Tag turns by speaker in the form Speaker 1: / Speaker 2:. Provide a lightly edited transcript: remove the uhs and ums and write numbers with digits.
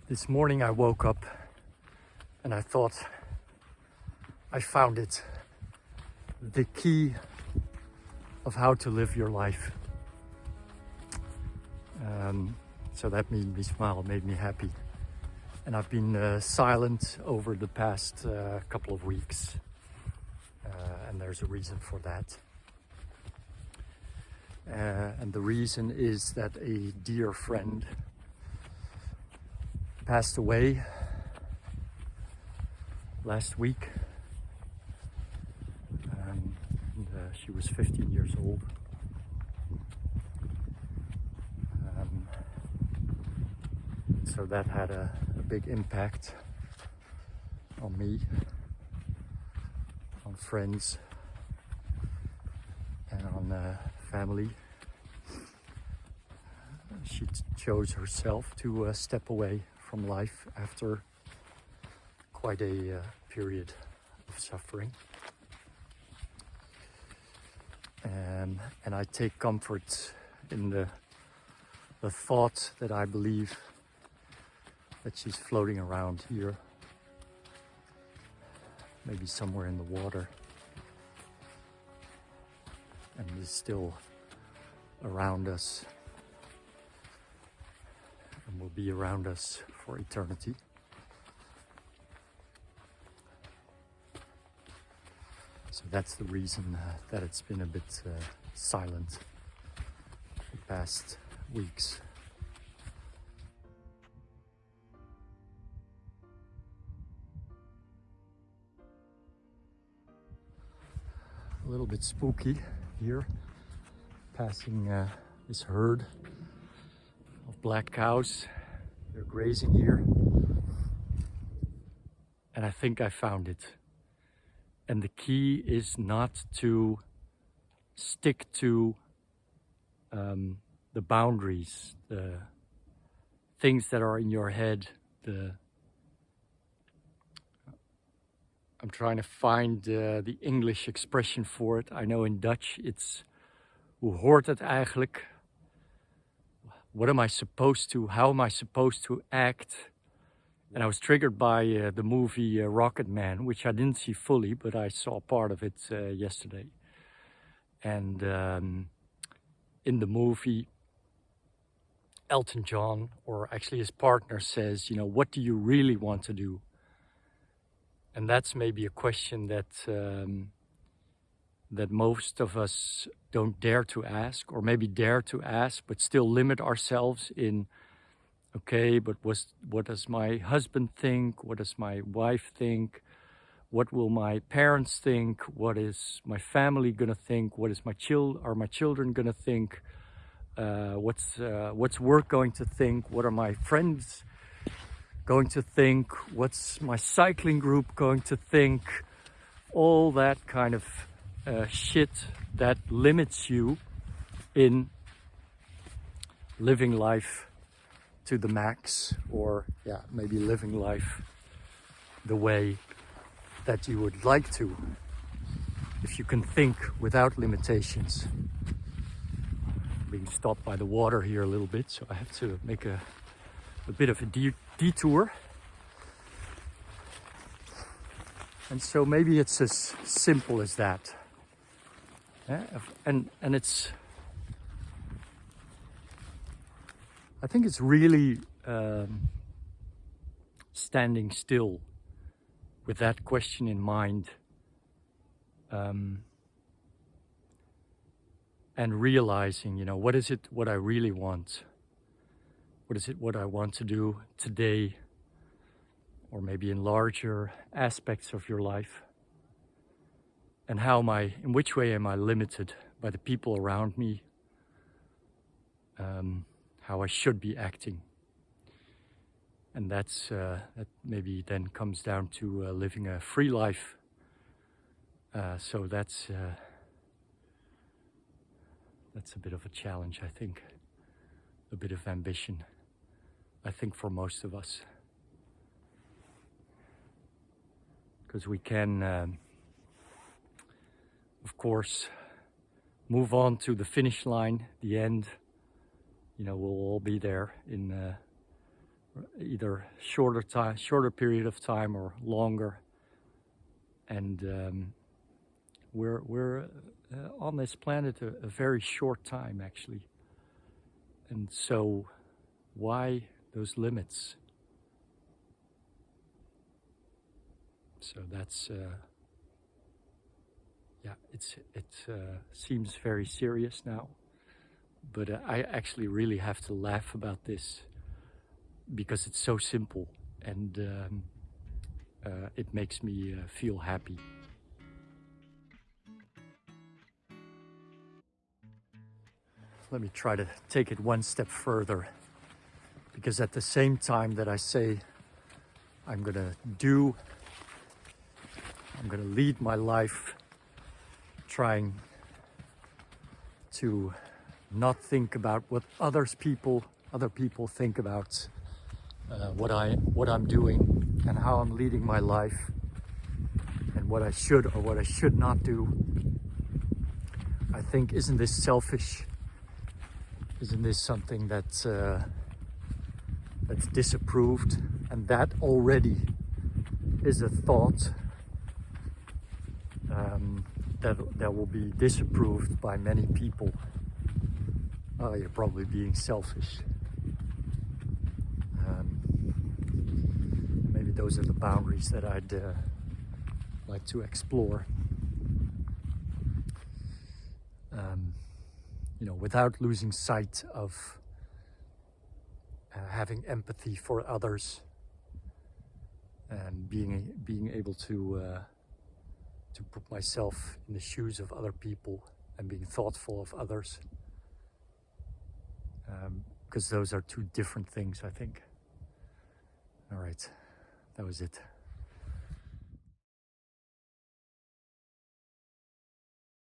Speaker 1: This morning I woke up and I thought I found it. The key of how to live your life. So that made me smile, made me happy. And I've been silent over the past couple of weeks. And there's a reason for that. And the reason is that a dear friend passed away last week. She was 15 years old. So that had a big impact on me, on friends, and on family. She chose herself to step away from life after quite a period of suffering. And I take comfort in the thought that I believe that she's floating around here, maybe somewhere in the water, and is still around us and will be around us for eternity. So that's the reason that it's been a bit silent the past weeks. A little bit spooky here, passing this herd of black cows. They're grazing here. And I think I found it. And the key is not to stick to the boundaries, the things that are in your head. I'm trying to find the English expression for it. I know in Dutch it's hoe hoort het eigenlijk? What am I supposed to, how am I supposed to act? And I was triggered by the movie Rocket Man, which I didn't see fully, but I saw part of it yesterday. And in the movie, Elton John, or actually his partner, says, what do you really want to do? And that's maybe a question that that most of us don't dare to ask, or maybe dare to ask, but still limit ourselves in, okay, but what does my husband think? What does my wife think? What will my parents think? What is my family gonna think? What is my children gonna think? What's work going to think? What are my friends going to think? What's my cycling group going to think? All that kind of shit that limits you in living life to the max, or maybe living life the way that you would like to, if you can think without limitations. I'm being stopped by the water here a little bit, so I have to make a bit of a detour. And so maybe it's as simple as that. And it's, I think it's really standing still with that question in mind, and realizing, what is it what I really want? What is it what I want to do today, or maybe in larger aspects of your life? And in which way am I limited by the people around me? How I should be acting. And that maybe then comes down to living a free life. So that's a bit of a challenge, I think. A bit of ambition, I think, for most of us. Because we can, of course, move on to the finish line, the end. We'll all be there in either shorter period of time or longer. And we're on this planet a very short time, actually. And so why those limits? So that's yeah, it seems very serious now, but I actually really have to laugh about this because it's so simple, and it makes me feel happy. Let me try to take it one step further, because at the same time that I say I'm gonna lead my life trying to not think about what other people think about what I'm doing and how I'm leading my life and what I should or what I should not do. I think, isn't this selfish? Isn't this something that's disapproved? And that already is a thought that will be disapproved by many people. Oh, you're probably being selfish. Maybe those are the boundaries that I'd like to explore. You know, without losing sight of having empathy for others and being able to put myself in the shoes of other people and being thoughtful of others, because those are two different things, I think. All right, that was it.